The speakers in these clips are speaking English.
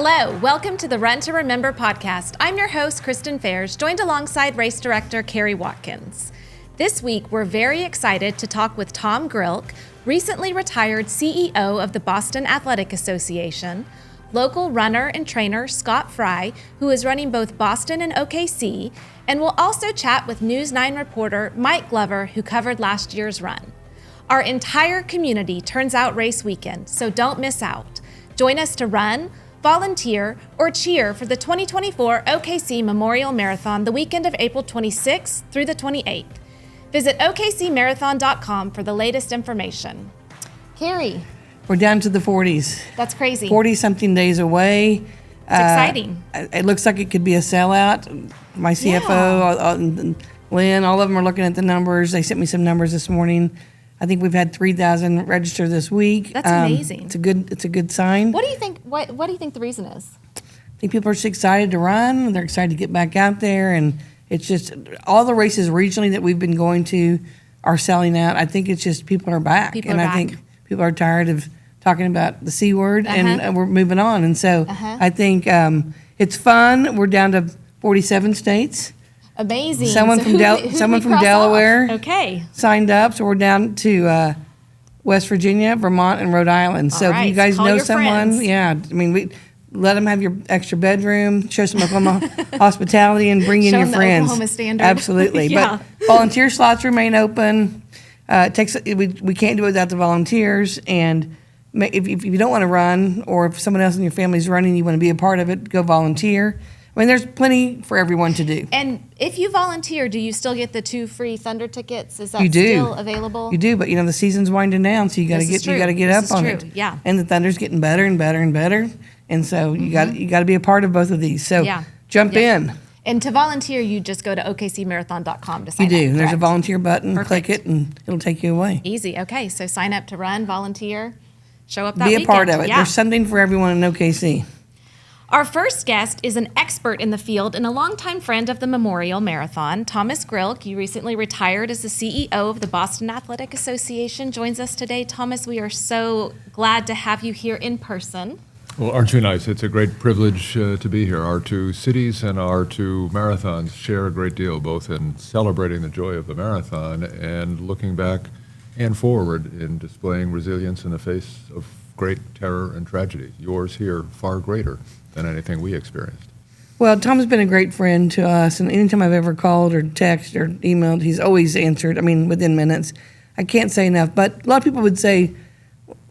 Hello, welcome to the Run to Remember podcast. I'm your host, Kristen Fairs, joined alongside race director Carrie Watkins. This week, we're very excited to talk with Tom Grilk, recently retired CEO of the Boston Athletic Association, local runner and trainer Scott Frye, who is running both Boston and OKC, and we'll also chat with News 9 reporter Mike Glover, who covered last year's run. Our entire community turns out race weekend, so don't miss out. Join us to run, volunteer, or cheer for the 2024 OKC Memorial Marathon the weekend of April 26th through the 28th. Visit okcmarathon.com for the latest information. Carrie. We're down to the 40s. That's crazy. 40-something days away. It's exciting. It looks like it could be a sellout. My CFO, and Lynn, all of them are looking at the numbers. They sent me some numbers this morning. I think we've had 3,000 register this week. That's amazing. It's a good sign. What do you think? What do you think the reason is? I think people are just excited to run. They're excited to get back out there, and it's just all the races regionally that we've been going to are selling out. I think it's just people are back, I think people are tired of talking about the C word, and we're moving on. And so I think it's fun. We're down to 47 states. Amazing. Someone from Delaware signed up, so we're down to West Virginia, Vermont, and Rhode Island. So if you guys know someone, we let them have your extra bedroom, show some Oklahoma hospitality, and bring in your friends. Oklahoma standard. Absolutely. But volunteer slots remain open. We can't do it without the volunteers. And if you don't want to run, or if someone else in your family is running, you want to be a part of it, go volunteer. I mean, there's plenty for everyone to do. And if you volunteer, do you still get the 2 free Thunder tickets? Is that still available? You do, but the season's winding down, so you got to get up on it. Yeah. And the Thunder's getting better and better and better, and so you got to be a part of both of these. So jump in. And to volunteer, you just go to okcmarathon.com to sign up. You do. There's a volunteer button. Perfect. Click it, and it'll take you away. Easy. Okay, so sign up to run, volunteer, show up that weekend. Be a part of it. There's something for everyone in OKC. Our first guest is an expert in the field and a longtime friend of the Memorial Marathon. Thomas Grilk, you recently retired as the CEO of the Boston Athletic Association, joins us today. Thomas, we are so glad to have you here in person. Well, aren't you nice? It's a great privilege to be here. Our two cities and our two marathons share a great deal, both in celebrating the joy of the marathon and looking back and forward in displaying resilience in the face of great terror and tragedy. Yours here far greater than anything we experienced. Well, Tom's been a great friend to us, and anytime I've ever called or texted or emailed, he's always answered, within minutes. I can't say enough, but a lot of people would say,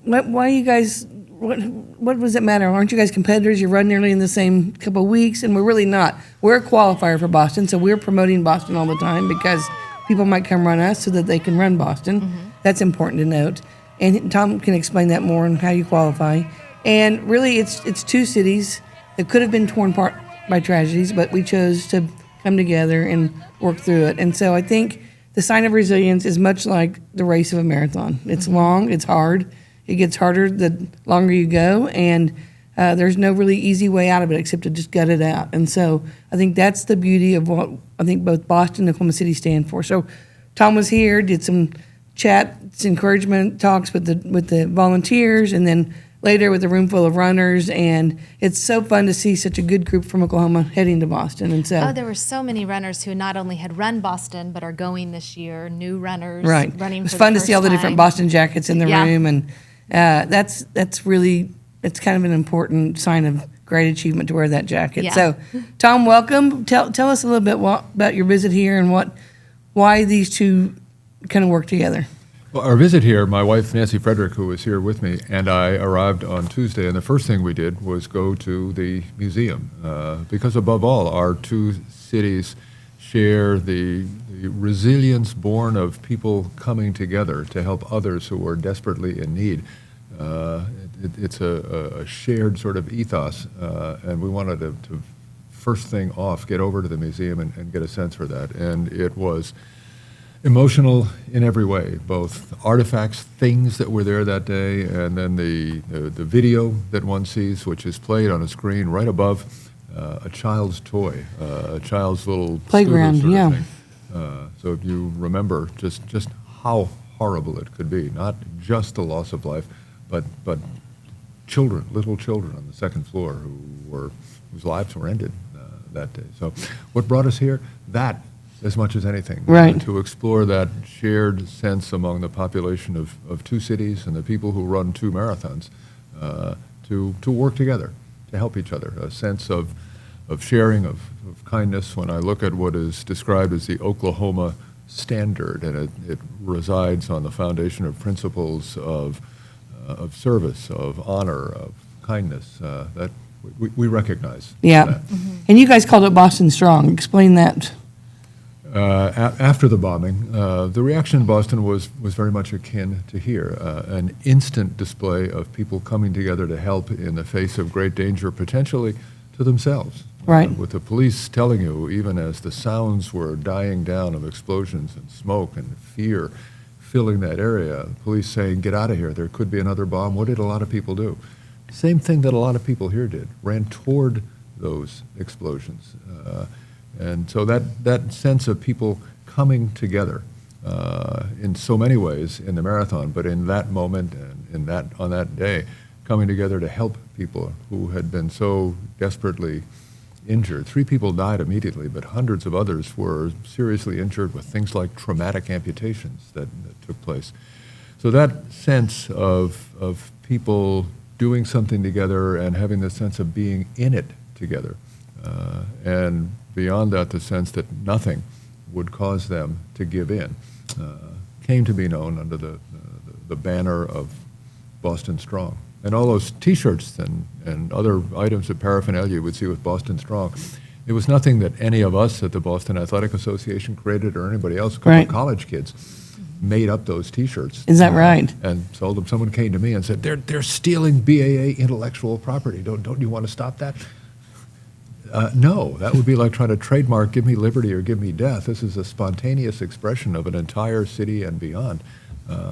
why you guys, what does it matter? Aren't you guys competitors? You run nearly in the same couple of weeks, and we're really not. We're a qualifier for Boston, so we're promoting Boston all the time because people might come run us so that they can run Boston. Mm-hmm. That's important to note. And Tom can explain that more on how you qualify. And really, it's two cities that could have been torn apart by tragedies, but we chose to come together and work through it. And so I think the sign of resilience is much like the race of a marathon. It's long, it's hard. It gets harder the longer you go, and there's no really easy way out of it except to just gut it out. And so I think that's the beauty of what I think both Boston and Oklahoma City stand for. So Tom was here, did some chats, encouragement talks with the volunteers, and then later with a room full of runners, and it's so fun to see such a good group from Oklahoma heading to Boston. And so there were so many runners who not only had run Boston but are going this year, new runners running. It was fun to see all the different Boston jackets in the room, and that's really, it's kind of an important sign of great achievement to wear that jacket. Yeah. So Tom, welcome. Tell us a little bit about your visit here and why these two kind of work together. Well, our visit here, my wife Nancy Frederick, who was here with me, and I arrived on Tuesday, and the first thing we did was go to the museum because above all, our two cities share the resilience born of people coming together to help others who are desperately in need. It's a shared sort of ethos, and we wanted to first thing off get over to the museum and get a sense for that, and it was emotional in every way, both artifacts, things that were there that day, and then the video that one sees, which is played on a screen right above a child's toy, a child's little playground, thing. So if you remember just how horrible it could be, not just the loss of life, but children, little children on the second floor whose lives were ended that day. So what brought us here? That, as much as anything. Right. To explore that shared sense among the population of two cities and the people who run two marathons to work together, to help each other, a sense of sharing, of kindness. When I look at what is described as the Oklahoma standard, and it resides on the foundation of principles of service, of honor, of kindness, that we recognize. Yeah. That. And you guys called it Boston Strong. Explain that. After the bombing, the reaction in Boston was very much akin to here, an instant display of people coming together to help in the face of great danger, potentially to themselves. Right. With the police telling you, even as the sounds were dying down of explosions and smoke and fear filling that area, police saying, get out of here, there could be another bomb. What did a lot of people do? Same thing that a lot of people here did, ran toward those explosions. And so that sense of people coming together in so many ways in the marathon, but in that moment and on that day, coming together to help people who had been so desperately injured. 3 people died immediately, but hundreds of others were seriously injured with things like traumatic amputations that took place. So that sense of people doing something together and having the sense of being in it together, and beyond that, the sense that nothing would cause them to give in, came to be known under the banner of Boston Strong. And all those T-shirts and other items of paraphernalia you would see with Boston Strong, it was nothing that any of us at the Boston Athletic Association created or anybody else. A couple of college kids made up those T-shirts. Is that right? And sold them. Someone came to me and said, they're stealing BAA intellectual property. Don't you want to stop that? No, that would be like trying to trademark give me liberty or give me death. This is a spontaneous expression of an entire city and beyond.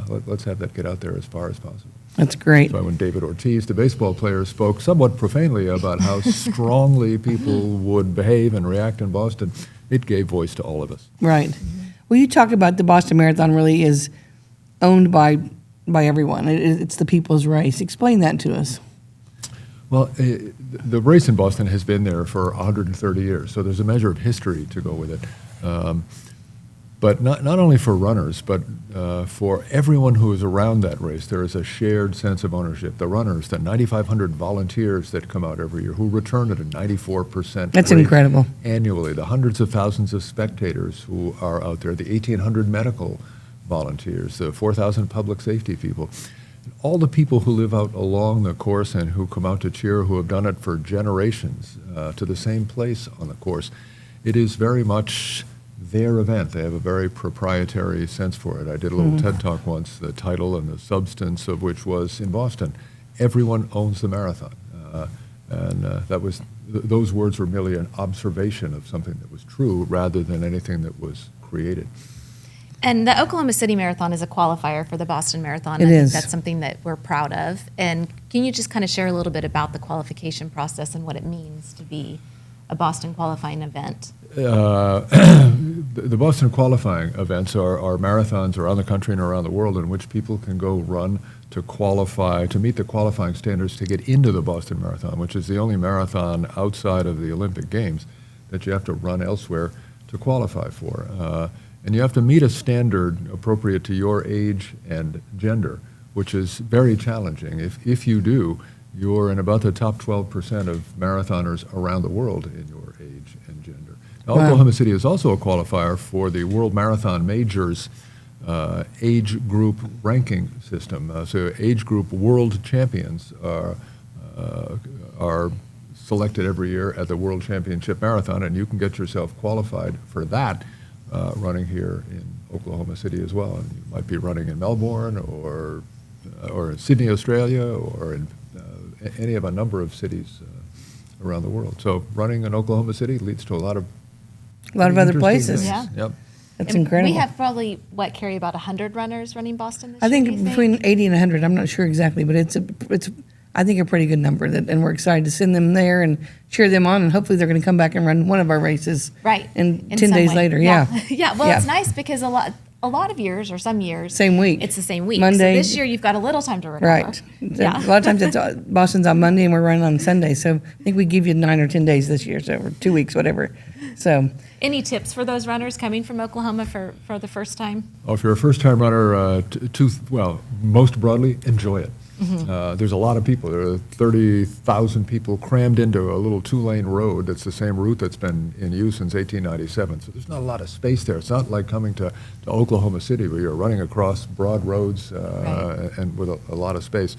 Let's have that get out there as far as possible. That's great. That's why when David Ortiz, the baseball player, spoke somewhat profanely about how strongly people would behave and react in Boston, it gave voice to all of us. Right. Well, you talk about the Boston Marathon really is owned by everyone. It's the people's race. Explain that to us. Well, the race in Boston has been there for 130 years, so there's a measure of history to go with it. But not only for runners, but for everyone who is around that race, there is a shared sense of ownership. The runners, the 9,500 volunteers that come out every year, who return at a 94% That's rate incredible. annually, the hundreds of thousands of spectators who are out there, the 1,800 medical volunteers, the 4,000 public safety people, all the people who live out along the course and who come out to cheer, who have done it for generations, to the same place on the course. It is very much their event. They have a very proprietary sense for it. I did a little TED Talk once, the title and the substance of which was, in Boston, everyone owns the marathon. Those words were merely an observation of something that was true rather than anything that was created. And the Oklahoma City Marathon is a qualifier for the Boston Marathon. It I is. think that's something that we're proud of. And can you just kind of share a little bit about the qualification process and what it means to be a Boston qualifying event? The Boston qualifying events are marathons around the country and around the world in which people can go run to qualify, to meet the qualifying standards to get into the Boston Marathon, which is the only marathon outside of the Olympic Games that you have to run elsewhere to qualify for. And you have to meet a standard appropriate to your age and gender, which is very challenging. If you do, you're in about the top 12% of marathoners around the world in your age and gender. Now, Wow. Oklahoma City is also a qualifier for the World Marathon Majors age group ranking system. So age group world champions are selected every year at the World Championship Marathon, and you can get yourself qualified for that running here in Oklahoma City as well. And you might be running in Melbourne or in Sydney, Australia, or in any of a number of cities around the world. So running in Oklahoma City leads to a lot of other interesting places. things. Yeah. Yep. That's And incredible. We have probably, Carrie, about 100 runners running Boston this I year, think do you between 80 and 100. I'm not sure exactly, but it's I think a pretty good number. And we're excited to send them there and cheer them on, and hopefully they're going to come back and run one of our races. Right. And in 10 some days way. later, yeah. Yeah, well, Yeah. it's nice because a lot a lot of years or some years, Same week. it's the same week. Monday. So this year you've got a little time to recover. Right. Yeah. A lot of times Boston's on Monday and we're running on Sunday. So I think we give you 9 or 10 days this year, so or 2 weeks, whatever. So Any tips for those runners coming from Oklahoma for the first time? Oh, if you're a first-time runner, most broadly, enjoy it. There's a lot of people. There are 30,000 people crammed into a little 2-lane road that's the same route that's been in use since 1897. So there's not a lot of space there. It's not like coming to Oklahoma City where you're running across broad roads Right. and with a lot of space.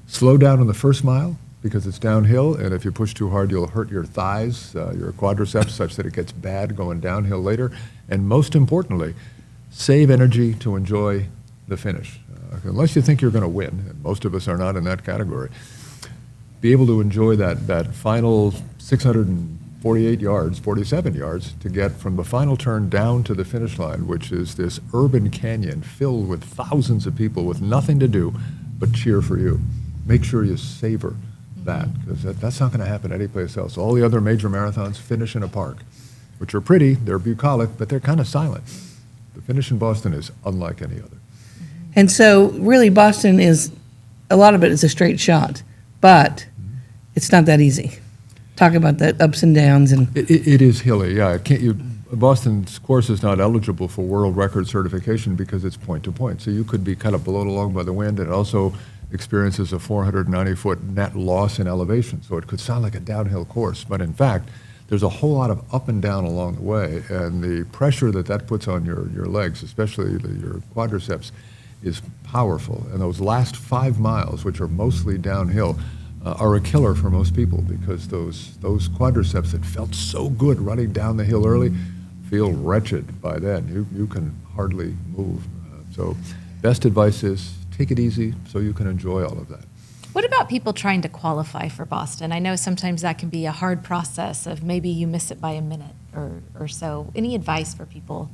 Slow down on the first mile because it's downhill, and if you push too hard, you'll hurt your thighs, your quadriceps, such that it gets bad going downhill later. And most importantly, save energy to enjoy the finish. Unless you think you're going to win, and most of us are not in that category, be able to enjoy that final 648 yards, 47 yards, to get from the final turn down to the finish line, which is this urban canyon filled with thousands of people with nothing to do but cheer for you. Make sure you savor that, because that's not going to happen anyplace else. All the other major marathons finish in a park, which are pretty, they're bucolic, but they're kind of silent. The finish in Boston is unlike any other. And so really Boston is, a lot of it is a straight shot, but it's not that easy. Talk about the ups and downs and It is hilly, yeah. Boston's course is not eligible for world record certification because it's point to point. So you could be kind of blown along by the wind, and it also experiences a 490-foot net loss in elevation. So it could sound like a downhill course, but in fact, there's a whole lot of up and down along the way, and the pressure that puts on your legs, especially your quadriceps, is powerful. And those last 5 miles, which are mostly downhill, are a killer for most people because those quadriceps that felt so good running down the hill early feel wretched by then. You can hardly move. So best advice is take it easy so you can enjoy all of that. What about people trying to qualify for Boston? I know sometimes that can be a hard process of maybe you miss it by a minute or so. Any advice for people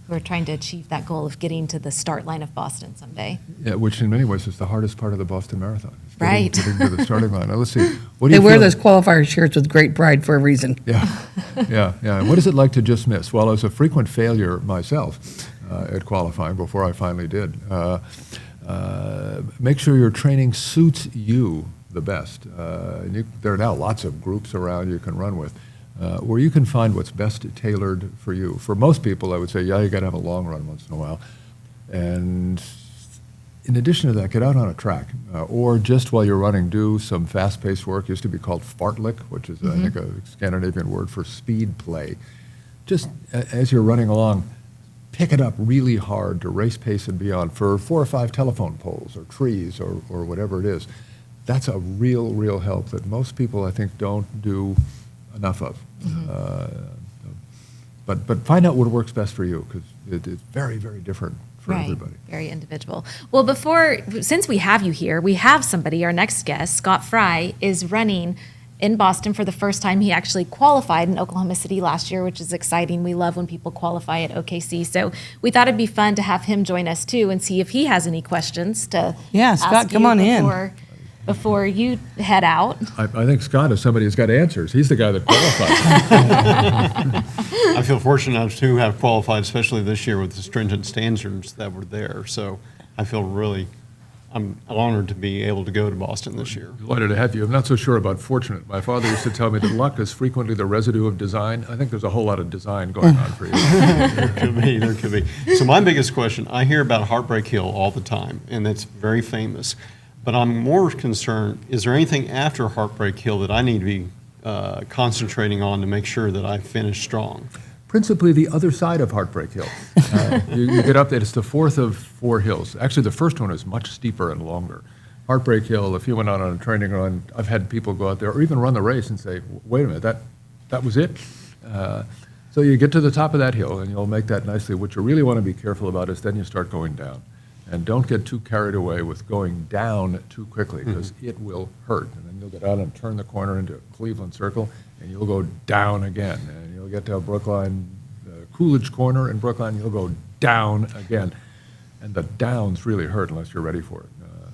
who are trying to achieve that goal of getting to the start line of Boston someday? Yeah, which in many ways is the hardest part of the Boston Marathon. Is Right. Getting to the starting line. Now let's see. What do they you wear feel? those qualifier shirts with great pride for a reason. Yeah. And what is it like to just miss? Well, I was a frequent failure myself at qualifying before I finally did. Make sure your training suits you the best. There are now lots of groups around you can run with where you can find what's best tailored for you. For most people, I would say, yeah, you got to have a long run once in a while. And in addition to that, get out on a track or just while you're running, do some fast-paced work. It used to be called fartlek, which is, I think, a Scandinavian word for speed play. Just as you're running along, pick it up really hard to race pace and beyond for 4 or 5 telephone poles or trees or whatever it is. That's a real help that most people, I think, don't do enough of. But find out what works best for you because it's very, very different for everybody. Very individual. Well, since we have you here, we have somebody, our next guest, Scott Frye, is running in Boston for the first time. He actually qualified in Oklahoma City last year, which is exciting. We love when people qualify at OKC. So we thought it'd be fun to have him join us too and see if he has any questions to Scott, ask come you on in. before you head out. I think Scott is somebody who's got answers. He's the guy that qualified. I feel fortunate enough to have qualified, especially this year with the stringent standards that were there. So I feel I'm honored to be able to go to Boston this year. Delighted to have you. I'm not so sure about fortunate. My father used to tell me that luck is frequently the residue of design. I think there's a whole lot of design going on for you. There could be. So my biggest question, I hear about Heartbreak Hill all the time, and it's very famous. But I'm more concerned, is there anything after Heartbreak Hill that I need to be concentrating on to make sure that I finish strong? Principally the other side of Heartbreak Hill. You get up there, it's the 4th of 4 hills. Actually, the first one is much steeper and longer. Heartbreak Hill, if you went out on a training run, I've had people go out there or even run the race and say, wait a minute, that was it? So you get to the top of that hill and you'll make that nicely. What you really want to be careful about is then you start going down. And don't get too carried away with going down too quickly because it will hurt. And then you'll get out and turn the corner into Cleveland Circle and you'll go down again. And you'll get to Brookline, Coolidge Corner in Brookline, you'll go down again. And the downs really hurt unless you're ready for it.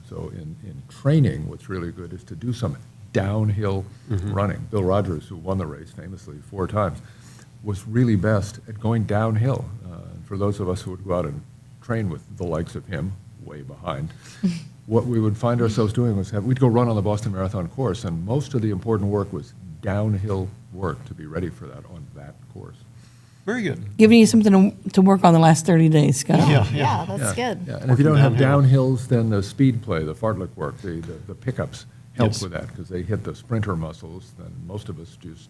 So in training, what's really good is to do some downhill running. Bill Rogers, who won the race famously 4 times, was really best at going downhill. For those of us who would go out and train with the likes of him, way behind, what we would find ourselves doing was we'd go run on the Boston Marathon course, and most of the important work was downhill work to be ready for that on that course. Very good. Giving you something to work on the last 30 days, Scott. Yeah, that's good. Yeah, and if you don't have Downhill. downhills, then the speed play, the fartlek work, the pickups help Yes. with that because they hit the sprinter muscles. Then most of us just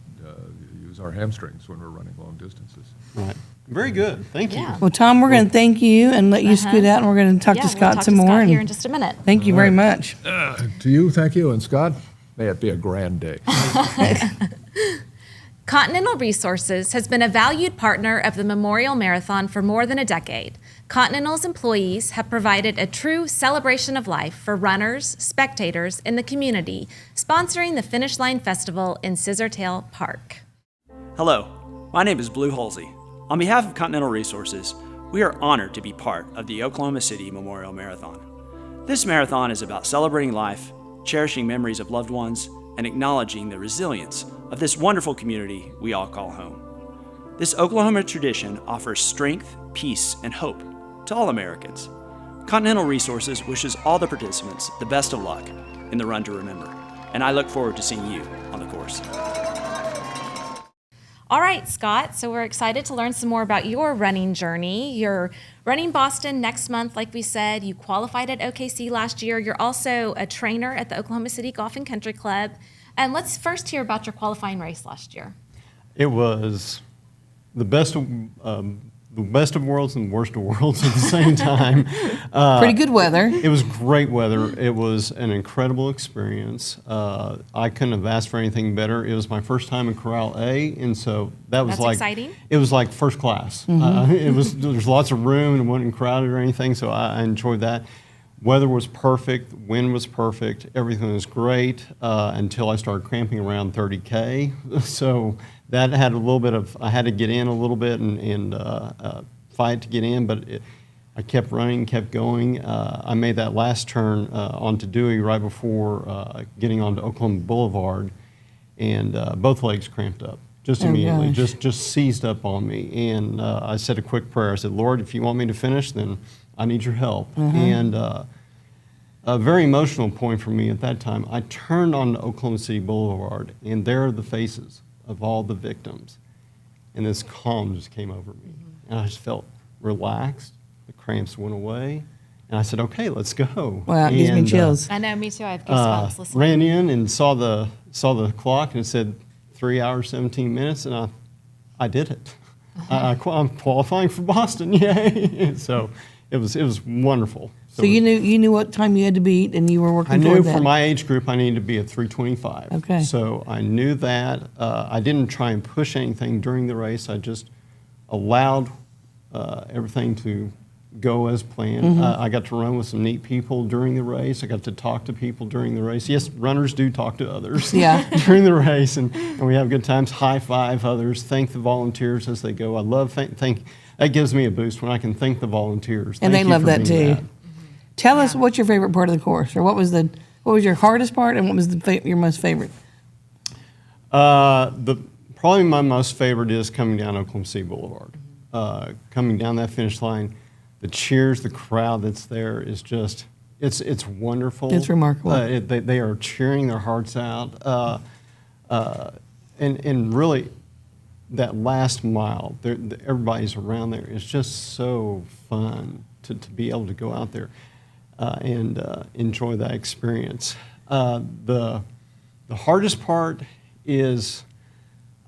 use our hamstrings when we're running long distances. Right. Very good. Thank you. Yeah. Well, Tom, we're going to thank you and let you scoot out, and we're going to talk Yeah, to we'll Scott talk some to more. Scott and here in just a minute. thank you very much. To you, thank you, and Scott, may it be a grand day. Continental Resources has been a valued partner of the Memorial Marathon for more than a decade. Continental's employees have provided a true celebration of life for runners, spectators, and the community, sponsoring the Finish Line Festival in Scissortail Park. Hello, my name is Blue Halsey. On behalf of Continental Resources, we are honored to be part of the Oklahoma City Memorial Marathon. This marathon is about celebrating life, cherishing memories of loved ones, and acknowledging the resilience of this wonderful community we all call home. This Oklahoma tradition offers strength, peace, and hope to all Americans. Continental Resources wishes all the participants the best of luck in the Run to Remember, and I look forward to seeing you on the course. All right, Scott, so we're excited to learn some more about your running journey. You're running Boston next month, like we said. You qualified at OKC last year. You're also a trainer at the Oklahoma City Golf and Country Club. And let's first hear about your qualifying race last year. It was the best of worlds and the worst of worlds at the same time. Pretty good weather. It was great weather. It was an incredible experience. I couldn't have asked for anything better. It was my first time in Corral A, and so that was That's exciting. It was like first class. There's lots of room and it wasn't crowded or anything, so I enjoyed that. Weather was perfect, wind was perfect, everything was great until I started cramping around 30K. So that had a little bit of, I had to get in a little bit and fight to get in, but I kept running, kept going. I made that last turn onto Dewey right before getting onto Oklahoma Boulevard, and both legs cramped up. Just immediately, just seized up on me. And I said a quick prayer. I said, Lord, if you want me to finish, then I need your help. And a very emotional point for me at that time, I turned on Oklahoma City Boulevard, and there are the faces of all the victims. And this calm just came over me. And I just felt relaxed. The cramps went away. And I said, okay, let's go. Wow, it gives me chills. I know, me too. I have goosebumps listening. Ran in and saw the clock, and it said 3 hours, 17 minutes, and I did it. I'm qualifying for Boston, yay! So it was wonderful. So you knew what time you had to beat, and you were working I toward knew that. for my age group I needed to be at 3:25. Okay. So I knew that. I didn't try and push anything during the race. I just allowed everything to go as planned. I got to run with some neat people during the race. I got to talk to people during the race. Yes, runners do talk to others during the race, and we have good times. High five others, thank the volunteers as they go. I love thank. That gives me a boost when I can thank the volunteers. And Thank they you love for that being too. Tell us what's your favorite part of the course, or what was your hardest part, and what was your most favorite? Probably my most favorite is coming down Oklahoma City Boulevard. Coming down that finish line, the cheers, the crowd that's there is just, it's wonderful. It's remarkable. They are cheering their hearts out. And really, that last mile, everybody's around there. It's just so fun to be able to go out there and enjoy that experience. The hardest part is,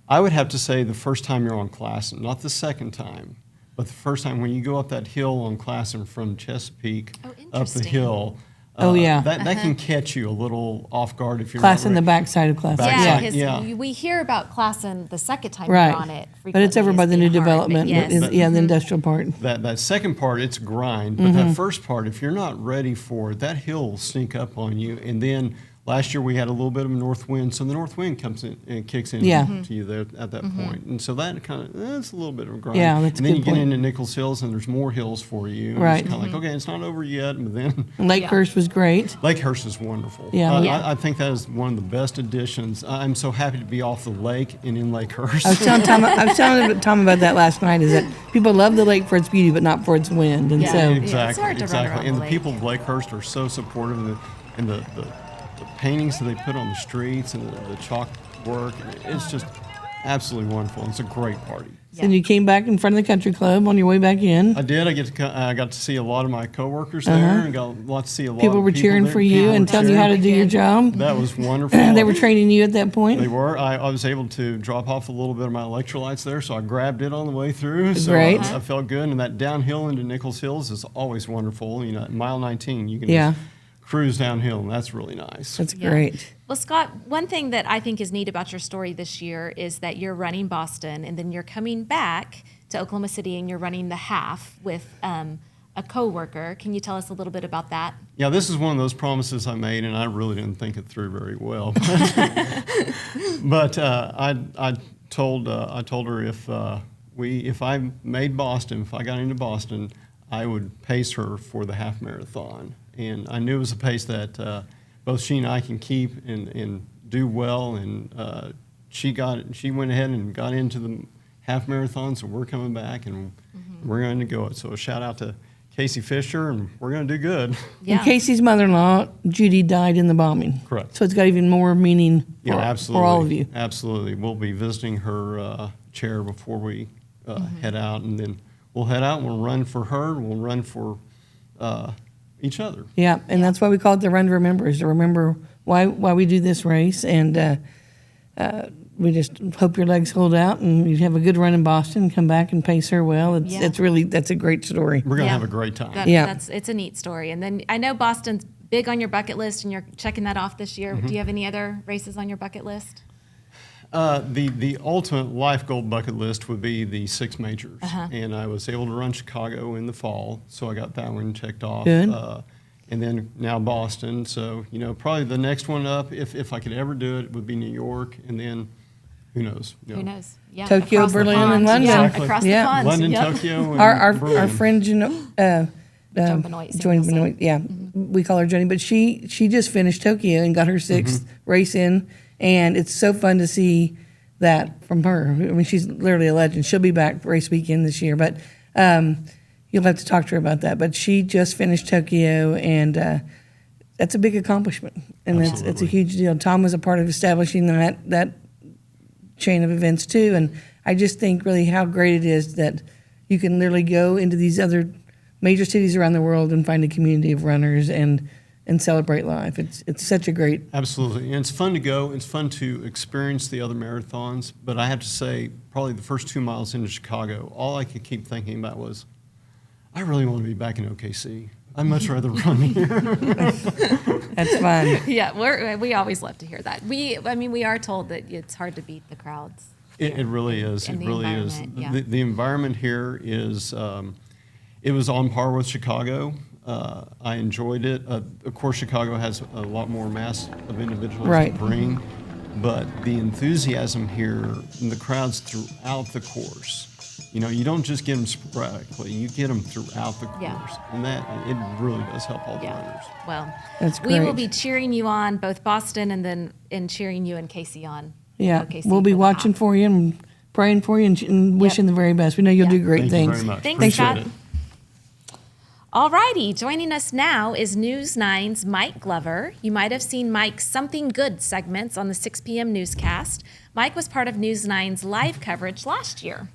I would have to say, the first time you're on Classen, not the second time, but the first time when you go up that hill on Classen from Chesapeake up the interesting. hill. That can catch you a little off guard if you're Class not in the ready. backside of Class. Yeah, Yeah. because we hear about Classen the second time Right. you're on it. But it's over by the new development. Yes. The industrial part. That second part, it's grind, but that first part, if you're not ready for it, that hill will sneak up on you. And then Last year we had a little bit of a north wind, so the north wind comes in and kicks in to you there at that point. And so that kind of, it's a little bit of a grind. Yeah, that's and a then good you point. get into Nichols Hills and there's more hills for you. And Right. it's kind of like, okay, it's not over yet, but then Lakehurst was great. Lakehurst is wonderful. Yeah. I think that is one of the best additions. I'm so happy to be off the lake and in Lakehurst. I was telling Tom about that last night. Is that people love the lake for its beauty, but not for its wind, and Yeah. so Yeah, it's Exactly, hard to run exactly. around And the the lake. people of Lakehurst are so supportive, and the paintings that they put on the streets and the chalk work. It's just absolutely wonderful. It's a great party. And you came back in front of the country club on your way back in. I did. I got to see a lot of my coworkers there, and got to see a lot People of were cheering there. for you People and were telling you how to cheering. do your job. That was wonderful. They were training you at that point. They were. I was able to drop off a little bit of my electrolytes there, so I grabbed it on the way through. So Great. I felt good. And that downhill into Nichols Hills is always wonderful. You know, at mile 19, you can Yeah. just cruise downhill, and that's really nice. That's Yeah. great. Well, Scott, one thing that I think is neat about your story this year is that you're running Boston and then you're coming back to Oklahoma City and you're running the half with a coworker. Can you tell us a little bit about that? Yeah, this is one of those promises I made, and I really didn't think it through very well. But I told her if I made Boston, if I got into Boston, I would pace her for the half marathon, and I knew it was a pace that both she and I can keep and do well. And she went ahead and got into the half marathon, so we're coming back and we're going to go it. So a shout out to Casey Fisher, and we're going to do good. Yeah. And Casey's mother-in-law, Judy, died in the bombing. Correct. So it's got even more meaning Yeah, for, absolutely. for all of you. Absolutely. We'll be visiting her chair before we head out, and then we'll head out and we'll run for her, and we'll run for each other. Yeah, and that's why we call it the Run to Remember, is to remember why we do this race. And we just hope your legs hold out and you have a good run in Boston, come back and pace her well. That's a great story. We're going to Yeah. have a great time. Yeah. It's a neat story. And then I know Boston's big on your bucket list and you're checking that off this year. Do you have any other races on your bucket list? The ultimate life goal bucket list would be the 6 majors. And I was able to run Chicago in the fall, so I got that one checked off. Good. And then now Boston. So, probably the next one up, if I could ever do it, would be New York, and then who knows? Who knows? Yeah, Tokyo, across the Berlin, and pond. London. Yeah, Exactly. across Yeah. the pond. London, Yep. Tokyo, and Our Berlin. friend, Joan Benoit, Joan single Benoit, yeah, we call her Johnny, but she just finished Tokyo and got her 6th race in, and it's so fun to see that from her. I mean, she's literally a legend. She'll be back race weekend this year, but you'll have to talk to her about that. But she just finished Tokyo, and that's a big accomplishment, and it's a Absolutely. huge deal. Tom was a part of establishing that chain of events too, and I just think really how great it is that you can literally go into these other major cities around the world and find a community of runners and celebrate life. It's such a great. Absolutely. And it's fun to go. It's fun to experience the other marathons. But I have to say, probably the first 2 miles into Chicago, all I could keep thinking about was, I really want to be back in OKC. I'd much rather run here. That's fun. Yeah, we always love to hear that. We are told that it's hard to beat the crowds. It really is. And It the really is. environment, yeah. The environment here is, it was on par with Chicago. I enjoyed it. Of course, Chicago has a lot more mass of individuals Right. to bring, but the enthusiasm here and the crowds throughout the course, you don't just get them sporadically, you get them throughout the course. Yeah. And that, it really does help all the Yeah. runners. Well, That's we will great. be cheering you on, both Boston and cheering you and Casey on. Yeah, OKC we'll be for the watching half. for you and praying for you and wishing the very best. We know you'll Yeah. do great Thank things. you very much. Thanks, Appreciate Scott. it. All righty, joining us now is News 9's Mike Glover. You might have seen Mike's Something Good segments on the 6 p.m. newscast. Mike was part of News 9's live coverage last year.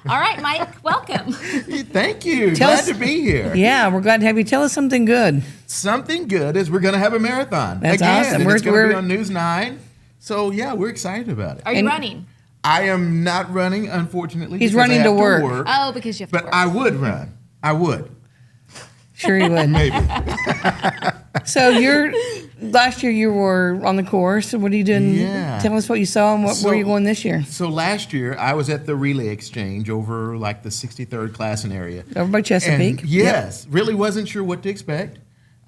All right, Mike, welcome. Thank you. Tell Glad us- to be here. Yeah, we're glad to have you. Tell us something good. Something good is we're going to have a marathon. That's again, awesome. And We're- it's going to we're- be on News 9. So, yeah, we're excited about it. Are you And- running? I am not running, unfortunately. He's because I running have to work. Oh, because you have to But work. I would run. I would. Sure you would. Maybe. So last year you were on the course. What are you doing? Yeah. Tell us what you saw and where So- are you going this year? So last year, I was at the Relay Exchange over like the 63rd class and area. Over by Chesapeake. And yes, really wasn't sure what to expect.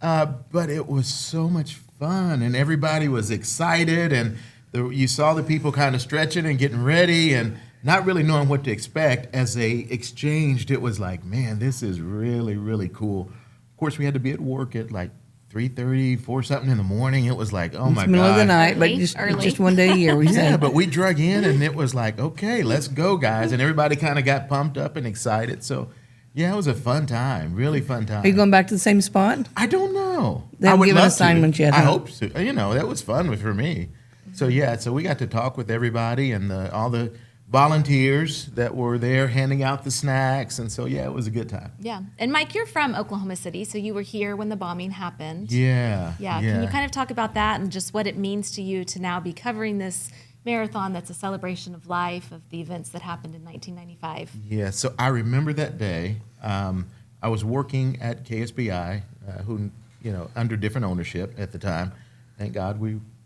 But it was so much fun, and everybody was excited, and you saw the people kind of stretching and getting ready and not really knowing what to expect. As they exchanged, it was like, man, this is really, really cool. Of course, we had to be at work at like 3:30, 4 something in the morning. It was like, oh my God. Middle of the night, but Early, just early. just one day a year. We Yeah, said. but we drug in, and it was like, okay, let's go, guys. And everybody kind of got pumped up and excited. So, yeah, it was a fun time, really fun time. Are you going back to the same spot? I don't know. They I haven't would given love assignments to. yet, I huh? hope so. That was fun for me. So, yeah, so we got to talk with everybody and all the volunteers that were there handing out the snacks. And so, yeah, it was a good time. Yeah. And Mike, you're from Oklahoma City, so you were here when the bombing happened. Yeah. Yeah. Can you kind of talk about that and just what it means to you to now be covering this marathon that's a celebration of life, of the events that happened in 1995? Yeah, so I remember that day. I was working at KSBI, who, under different ownership at the time. Thank God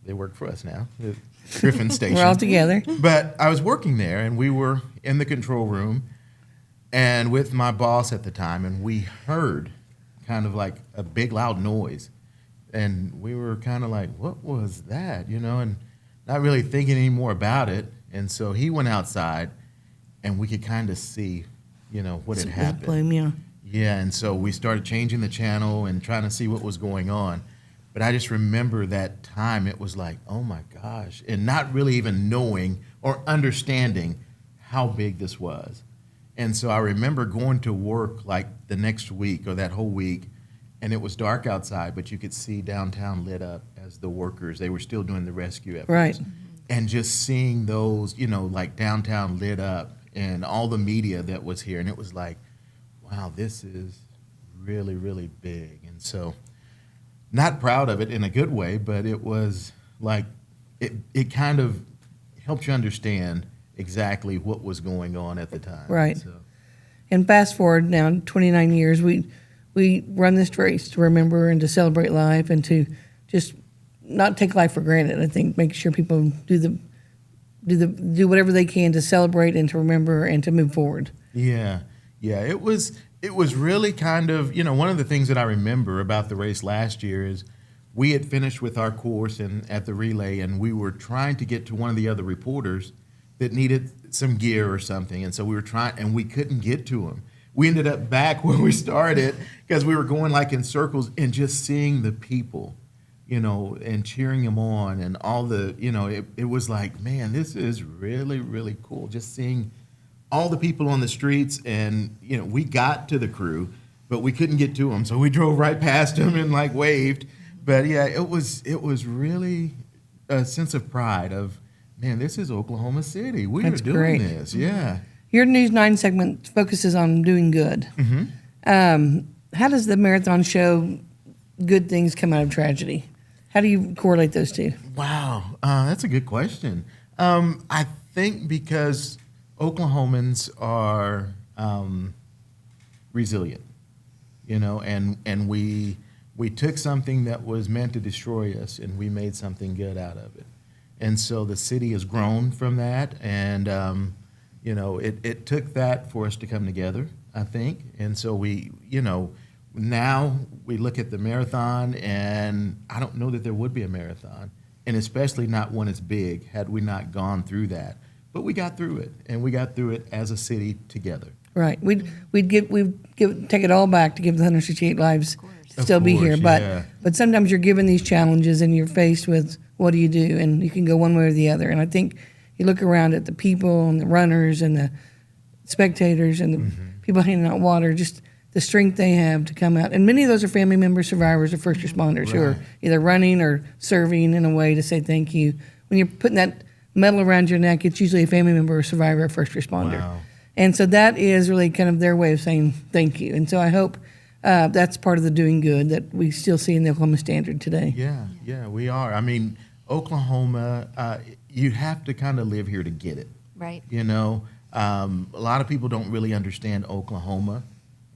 they work for us now, the Griffin Station. We're all together. But I was working there, and we were in the control room and with my boss at the time, and we heard kind of like a big loud noise. And we were kind of like, what was that? And not really thinking any more about it. And so he went outside, and we could kind of see, what had happened. Blame, yeah. Yeah, and so we started changing the channel and trying to see what was going on. But I just remember that time, it was like, oh my gosh, and not really even knowing or understanding how big this was. And so I remember going to work like the next week or that whole week, and it was dark outside, but you could see downtown lit up as the workers, they were still doing the rescue efforts. Right. And just seeing those, like downtown lit up and all the media that was here, and it was like, wow, this is really, really big. And so, not proud of it in a good way, but it was like, it kind of helped you understand exactly what was going on at the time. Right. So, And fast forward now 29 years, we run this race to remember and to celebrate life and to just not take life for granted. I think make sure people do whatever they can to celebrate and to remember and to move forward. yeah, it was really kind of, one of the things that I remember about the race last year is we had finished with our course and at the relay, and we were trying to get to one of the other reporters that needed some gear or something. And so we were trying, and we couldn't get to him. We ended up back where we started because we were going like in circles and just seeing the people, and cheering them on and all the, it was like, man, this is really, really cool. Just seeing all the people on the streets, and, we got to the crew, but we couldn't get to them. So we drove right past them and like waved. But yeah, it was really a sense of pride of, man, this is Oklahoma City. We That's are doing great. this. Yeah. Your News 9 segment focuses on doing good. Mm-hmm. How does the marathon show good things come out of tragedy? How do you correlate those two? Wow, that's a good question. I think because Oklahomans are resilient, and we took something that was meant to destroy us, and we made something good out of it. And so the city has grown from that, and it took that for us to come together, I think. And so we, now we look at the marathon, and I don't know that there would be a marathon, and especially not one as big had we not gone through that. But we got through it, and we got through it as a city together. Right. We'd take it all back to give the 168 lives Of still be here. course, yeah. But sometimes you're given these challenges and you're faced with what do you do, and you can go one way or the other. And I think you look around at the people and the runners and the spectators and the people handing out water, just the strength they have to come out. And many of those are family members, survivors, or first responders who are either running or serving in a way to say thank you. When you're putting that medal around your neck, it's usually a family member, or survivor, or first responder. Wow. And so that is really kind of their way of saying thank you. And so I hope that's part of the doing good that we still see in the Oklahoma Standard today. Yeah, we are. I mean, Oklahoma, you have to kind of live here to get it. Right. A lot of people don't really understand Oklahoma,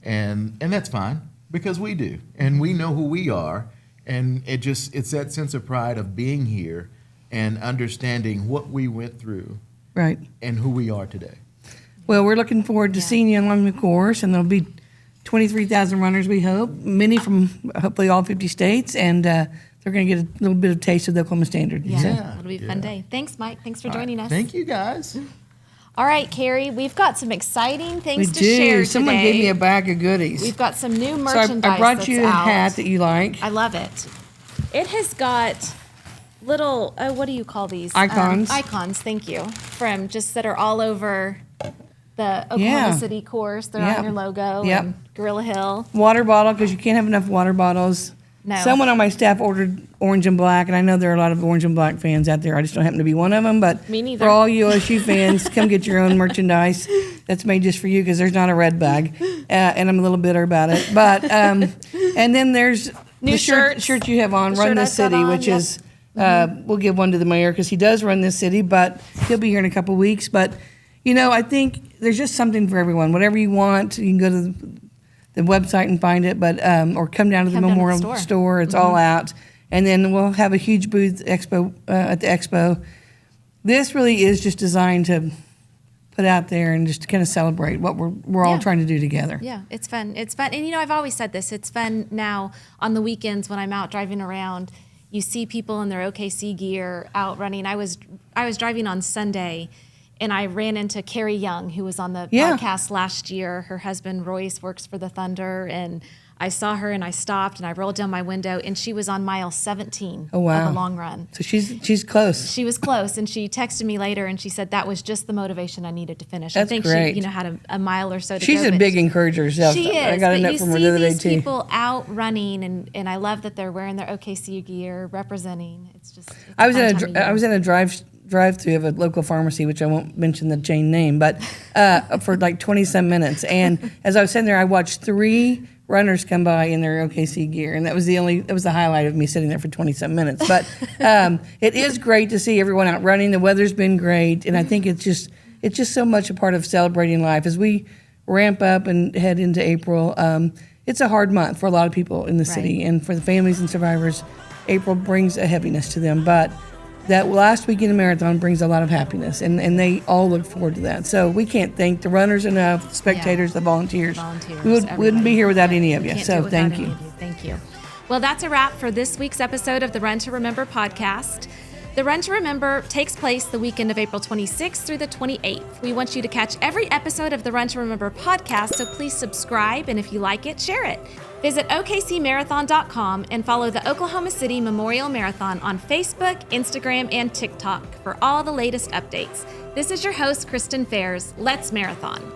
and that's fine because we do, and we know who we are, and it's that sense of pride of being here and understanding what we went through, Right. and who we are today. Well, we're looking forward to seeing you along the course, and there'll be 23,000 runners, we hope, many from hopefully all 50 states, and there'll they're going to get a little bit of taste of the Oklahoma Standard. Yeah, So, it'll be a fun day. Thanks, Mike. Thanks for joining us. Thank you, guys. All right, Carrie, we've got some exciting we things to do. share Someone today. gave me a bag of goodies. We've got some new So merchandise I brought that's you a out. hat that you like. I love it. It has got little, what do you call these? Icons. Icons, thank you. That are all over the Oklahoma Yeah. City course. They're Yep. on your logo Yep. and Gorilla Hill. Water bottle, because you can't have enough water bottles. No. Someone on my staff ordered orange and black, and I know there are a lot of orange and black fans out there. I just don't happen to be one of them. But Me neither. for all you OSU fans, come get your own merchandise that's made just for you, because there's not a red bag, and I'm a little bitter about it. But and then there's New the shirts. shirt you have on, The Run shirt This I've got City, on, which yep. is we'll give one to the mayor because he does run this city, but he'll be here in a couple weeks. But I think there's just something for everyone. Whatever you want, you can go to the website and find it, but or come down to the Come down to the Memorial store. store. It's all out, and then we'll have a huge booth expo at the expo. This really is just designed to put out there and just to kind of celebrate what we're all Yeah. trying to do together. Yeah, it's fun. It's fun. And I've always said this. It's fun now on the weekends when I'm out driving around. You see people in their OKC gear out running. I was driving on Sunday, and I ran into Carrie Young, who was on the Yeah. podcast last year. Her husband Royce works for the Thunder, and I saw her and I stopped and I rolled down my window, and she was on mile 17 Oh, wow. of a long run. So she's close. She was close, and she texted me later, and she said that was just the motivation I needed to finish. That's I think great. she, had a mile or so to She's go. a but big encourager herself. She is. I got a but note you from her see the other day these too. people out running, and I love that they're wearing their OKC gear, representing. It's just. It's I was fun in time of year. I was in a drive-through of a local pharmacy, which I won't mention the chain name, but for like 20-some minutes. And as I was sitting there, I watched 3 runners come by in their OKC gear, and that was the highlight of me sitting there for 20-some minutes. But it is great to see everyone out running. The weather's been great, and I think it's just so much a part of celebrating life as we ramp up and head into April. It's a hard month for a lot of people in the city, and for the families and survivors, April brings a heaviness to them. But that last weekend of marathon brings a lot of happiness, and they all look forward to that. So we can't thank the runners enough, the spectators, the volunteers. We wouldn't everybody. be here without any of We you. can't do So it without thank any you. of Thank you. Well, that's a wrap for this week's episode of the Run to Remember podcast. The Run to Remember takes place the weekend of April 26th through the 28th. We want you to catch every episode of the Run to Remember podcast, so please subscribe, and if you like it, share it. Visit OKCMarathon.com and follow the Oklahoma City Memorial Marathon on Facebook, Instagram, and TikTok for all the latest updates. This is your host, Kristen Fairs. Let's marathon.